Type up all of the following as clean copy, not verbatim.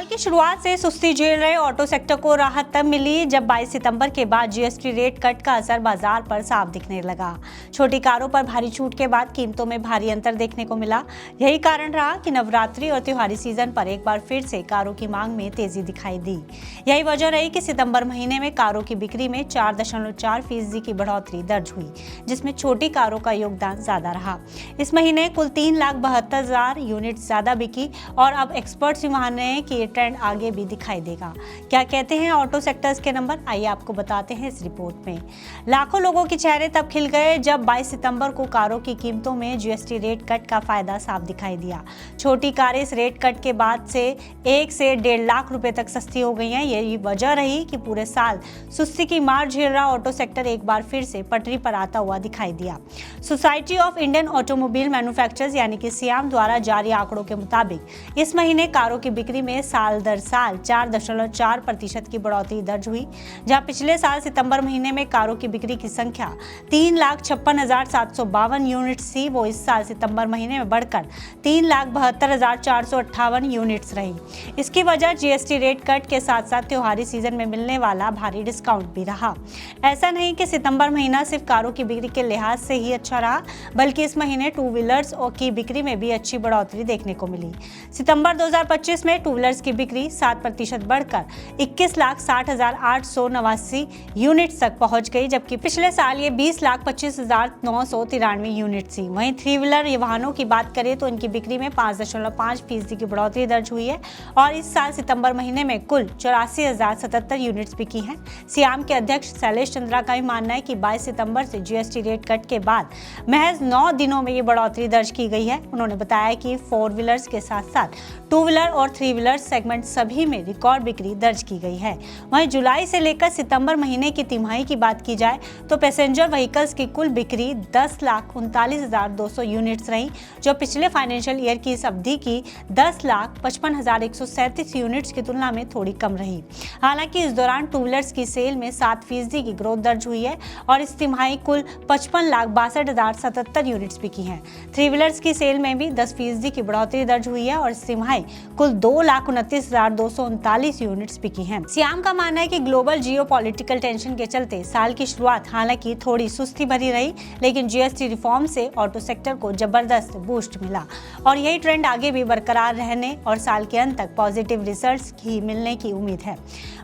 की शुरुआत से सुस्ती झेल रहे ऑटो सेक्टर को राहत तब मिली जब 22 सितंबर के बाद जीएसटी रेट कट का असर बाजार पर साफ दिखने लगा। छोटी कारों पर भारी छूट के बाद कीमतों में भारी अंतर देखने को मिला। यही कारण रहा कि नवरात्रि और त्योहारी सीजन पर एक बार फिर से कारों की मांग में तेजी दिखाई दी। यही वजह रही कि सितंबर महीने में कारों की बिक्री में 4.4% की बढ़ोतरी दर्ज हुई, जिसमें छोटी कारों का योगदान ज्यादा रहा। इस महीने कुल 3,72,000 यूनिट ज्यादा बिकी और अब एक्सपर्ट्स मानने हैं कि ये ट्रेंड आगे भी दिखाई देगा। क्या कहते हैं ऑटो सेक्टर्स के नंबर, आइए आपको बताते हैं इस रिपोर्ट में। लाखों लोगों के चेहरे तब खिल गए जब 22 सितंबर को कारों की कीमतों में जीएसटी रेट कट का फायदा साफ दिखाई दिया। छोटी कारें इस रेट कट के बाद से 1 से 1.5 लाख रुपए तक सस्ती हो गई हैं। यही वजह रही कि पूरे साल सुस्ती की मार झेल रहा ऑटो सेक्टर एक बार फिर से पटरी पर आता हुआ दिखाई दिया। Society of Indian automobile manufacturers यानी कि सियाम द्वारा जारी आंकड़ों के मुताबिक इस महीने कारों की बिक्री में साल दर साल 4.4% की बढ़ोतरी दर्ज हुई। जहां पिछले साल सितंबर महीने में कारों की बिक्री की संख्या 3,56,752 यूनिट्स थी, वो इस साल सितंबर महीने में बढ़कर 3,72,458 यूनिट्स रही। इसकी वजह जीएसटी रेट कट के साथ साथ त्योहारी सीजन में मिलने वाला भारी डिस्काउंट भी रहा। ऐसा नहीं कि सितंबर महीना सिर्फ कारों की बिक्री के लिहाज से ही अच्छा रहा, बल्कि इस महीने टू व्हीलर्स की बिक्री में भी अच्छी बढ़ोतरी देखने को मिली। सितंबर 2025 में टू व्हीलर्स की बिक्री 7% बढ़कर 21,60,889 यूनिट्स तक पहुंच गई, जबकि पिछले साल ये 20,25,993 यूनिट थी। वहीं थ्री व्हीलर वाहनों की बात करें तो इनकी बिक्री में 5.5% की बढ़ोतरी दर्ज हुई है और इस साल सितंबर महीने में कुल 84,077 यूनिट्स बिकी हैं। सियाम के अध्यक्ष शैलेश चंद्रा का भी मानना है कि 22 सितंबर से जीएसटी रेट कट के बाद महज 9 दिनों में ये बढ़ोतरी दर्ज की गई है। उन्होंने बताया कि 4 व्हीलर्स के साथ साथ टू व्हीलर और 3 व्हीलर सेगमेंट सभी में रिकॉर्ड बिक्री दर्ज की गई है। वहीं जुलाई से लेकर सितंबर महीने की तिमाही की बात की जाए तो पैसेंजर व्हीकल्स की कुल बिक्री 10,39,200 यूनिट्स रही, जो पिछले फाइनेंशियल ईयर की इस अवधि की 10,55,137 यूनिट्स की तुलना में थोड़ी कम रही। हालांकि इस दौरान टू व्हीलर्स की सेल में 7% की ग्रोथ दर्ज हुई है और इस तिमाही कुल 55,62,077 यूनिट्स बिकी हैं। 3 व्हीलर्स की सेल में भी 10% की बढ़ोतरी दर्ज हुई है और इस तिमाही कुल 2,29,239 यूनिट्स बिकी हैं। सियाम का मानना है कि ग्लोबल जियोपॉलिटिकल टेंशन के चलते साल की शुरुआत हालांकि थोड़ी सुस्ती भरी रही, लेकिन जीएसटी रिफॉर्म से ऑटो सेक्टर को जबरदस्त बूस्ट मिला और यही ट्रेंड आगे भी बरकरार रहने और साल के अंत तक पॉजिटिव रिजल्ट्स ही मिलने की उम्मीद है।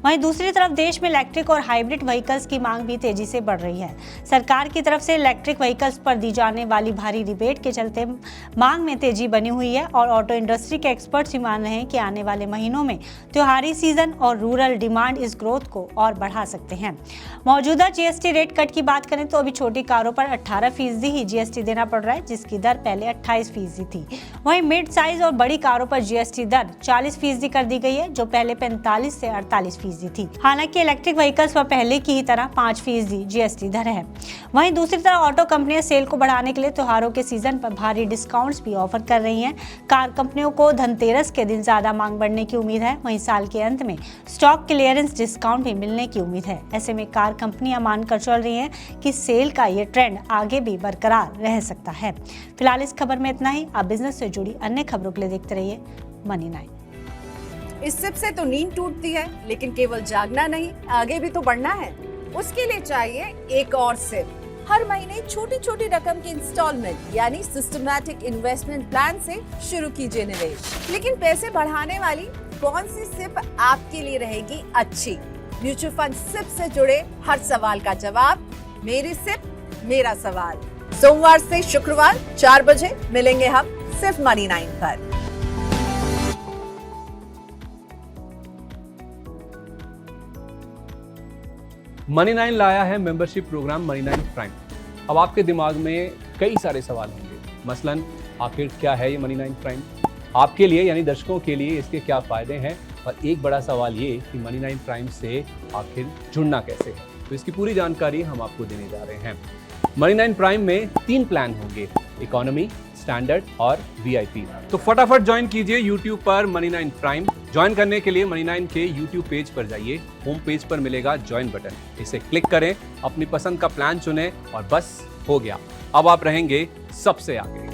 वहीं दूसरी तरफ देश में इलेक्ट्रिक और हाइब्रिड व्हीकल्स की मांग भी तेजी से बढ़ रही है। सरकार की तरफ से इलेक्ट्रिक व्हीकल्स पर दी जाने वाली भारी रिबेट के चलते मांग में तेजी बनी हुई है और ऑटो इंडस्ट्री के एक्सपर्ट्स ही मान रहे हैं कि आने वाले महीनों में त्योहारी सीजन और रूरल डिमांड इस ग्रोथ को और बढ़ा सकते हैं। मौजूदा जीएसटी रेट कट की बात करें तो अभी छोटी कारों पर 18% ही जीएसटी देना पड़ रहा है, जिसकी दर पहले 28% थी। वहीं मिड साइज और बड़ी कारों पर जीएसटी दर 40% कर दी गई है, जो पहले 45 से 48% थी। हालांकि इलेक्ट्रिक व्हीकल्स पर पहले की ही तरह 5% जीएसटी दर है। वहीं दूसरी तरफ ऑटो कंपनियां सेल को बढ़ाने के लिए त्योहारों के सीजन पर भारी डिस्काउंट्स भी ऑफर कर रही हैं। कार कंपनियों को धनतेरस के दिन ज्यादा मांग बढ़ने की उम्मीद है। वहीं साल के अंत में स्टॉक क्लियरेंस डिस्काउंट भी मिलने की उम्मीद है। ऐसे में कार कंपनियां मानकर चल रही हैं कि सेल का ये ट्रेंड आगे भी बरकरार रह सकता है। फिलहाल इस खबर में इतना ही। आप बिजनेस से जुड़ी अन्य खबरों के लिए देखते रहिए मनी 9। इस सिप से तो नींद टूटती है, लेकिन केवल जागना नहीं, आगे भी तो बढ़ना है। उसके लिए चाहिए एक और सिप। हर महीने छोटी छोटी रकम की इंस्टॉलमेंट यानी सिस्टमैटिक इन्वेस्टमेंट प्लान से शुरू कीजिए निवेश। लेकिन पैसे बढ़ाने वाली कौन सी सिप आपके लिए रहेगी अच्छी? म्यूचुअल फंड सिप से जुड़े हर सवाल का जवाब मेरी सिप मेरा सवाल। सोमवार से शुक्रवार 4 बजे मिलेंगे हम सिर्फ मनी 9 पर। मनी 9 लाया है मेंबरशिप प्रोग्राम मनी 9 प्राइम। अब आपके दिमाग में कई सारे सवाल होंगे, मसलन आखिर क्या है ये मनी 9 प्राइम, आपके लिए यानी दर्शकों के लिए इसके क्या फायदे हैं, और एक बड़ा सवाल ये कि मनी 9 प्राइम से आखिर जुड़ना कैसे है। तो इसकी पूरी जानकारी हम आपको देने जा रहे हैं। मनी 9 प्राइम में 3 प्लान होंगे, इकोनॉमी, स्टैंडर्ड और वीआईपी। तो फटाफट ज्वाइन कीजिए यूट्यूब पर मनी 9 प्राइम। ज्वाइन करने के लिए मनी 9 के यूट्यूब पेज पर जाइए, होम पेज पर मिलेगा ज्वाइन बटन, इसे क्लिक करें, अपनी पसंद का प्लान चुनें और बस हो गया, अब आप रहेंगे सबसे आगे।